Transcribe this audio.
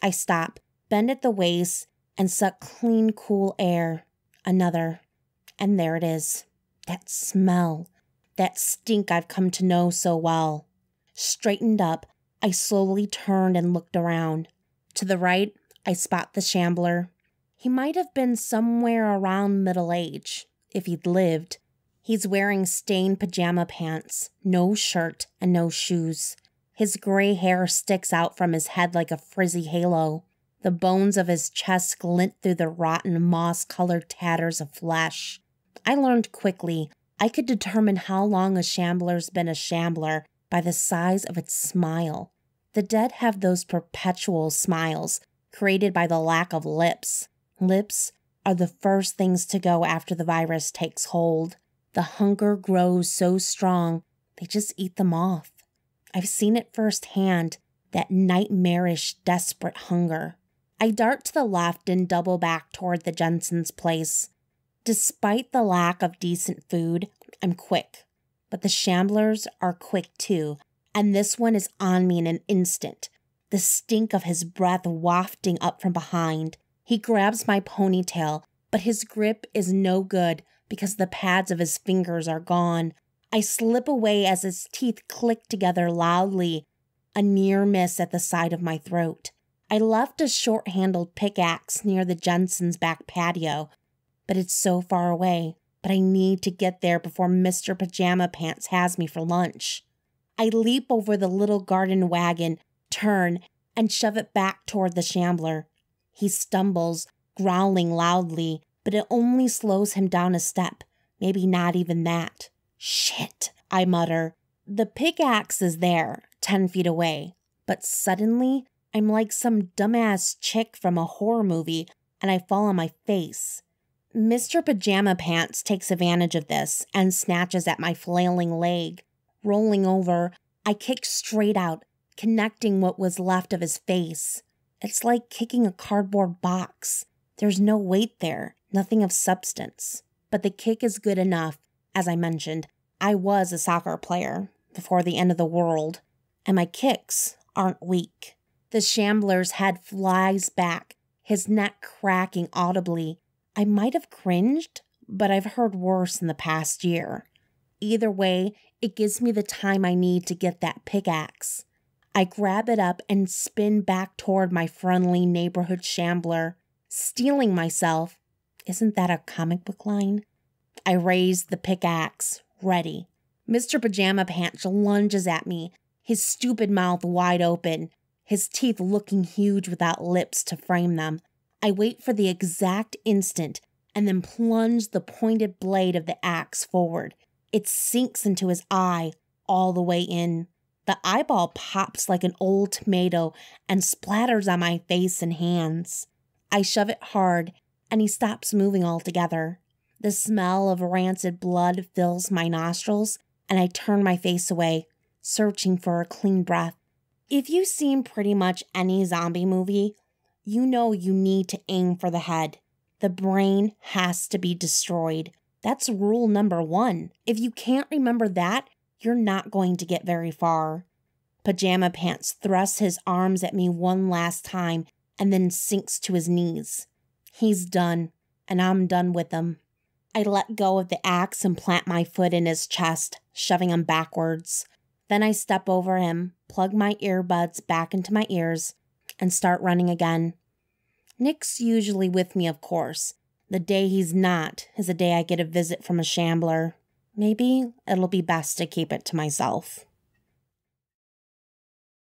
I stop, bend at the waist, and suck clean, cool air. Another. And there it is. That smell. That stink I've come to know so well. Straightened up, I slowly turned and looked around. To the right, I spot the shambler. He might have been somewhere around middle age, if he'd lived. He's wearing stained pajama pants, no shirt, and no shoes. His gray hair sticks out from his head like a frizzy halo. The bones of his chest glint through the rotten, moss-colored tatters of flesh. I learned quickly I could determine how long a shambler's been a shambler by the size of its smile. The dead have those perpetual smiles created by the lack of lips. Lips are the first things to go after the virus takes hold. The hunger grows so strong, they just eat them off. I've seen it firsthand, that nightmarish, desperate hunger. I dart to the left and double back toward the Jensen's place. Despite the lack of decent food, I'm quick. But the shamblers are quick too, and this one is on me in an instant. The stink of his breath wafting up from behind. He grabs my ponytail, but his grip is no good because the pads of his fingers are gone. I slip away as his teeth click together loudly, a near miss at the side of my throat. I left a short-handled pickaxe near the Jensen's back patio, but it's so far away. But I need to get there before Mr. Pajama Pants has me for lunch. I leap over the little garden wagon, turn, and shove it back toward the shambler. He stumbles, growling loudly, but it only slows him down a step, maybe not even that. Shit, I mutter. The pickaxe is there, 10 feet away, but suddenly I'm like some dumbass chick from a horror movie and I fall on my face. Mr. Pajama Pants takes advantage of this and snatches at my flailing leg. Rolling over, I kick straight out, connecting what was left of his face. It's like kicking a cardboard box. There's no weight there, nothing of substance. But the kick is good enough. As I mentioned, I was a soccer player before the end of the world, and my kicks aren't weak. The shambler's head flies back, his neck cracking audibly. I might have cringed, but I've heard worse in the past year. Either way, it gives me the time I need to get that pickaxe. I grab it up and spin back toward my friendly neighborhood shambler. Stealing myself. Isn't that a comic book line? I raise the pickaxe, ready. Mr. Pajama Pants lunges at me, his stupid mouth wide open, his teeth looking huge without lips to frame them. I wait for the exact instant and then plunge the pointed blade of the axe forward. It sinks into his eye all the way in. The eyeball pops like an old tomato and splatters on my face and hands. I shove it hard and he stops moving altogether. The smell of rancid blood fills my nostrils and I turn my face away, searching for a clean breath. If you've seen pretty much any zombie movie, you know you need to aim for the head. The brain has to be destroyed. That's rule number 1. If you can't remember that, you're not going to get very far. Pajama Pants thrusts his arms at me one last time and then sinks to his knees. He's done, and I'm done with him. I let go of the axe and plant my foot in his chest, shoving him backwards. Then I step over him, plug my earbuds back into my ears, and start running again. Nick's usually with me, of course. The day he's not is a day I get a visit from a shambler. Maybe it'll be best to keep it to myself.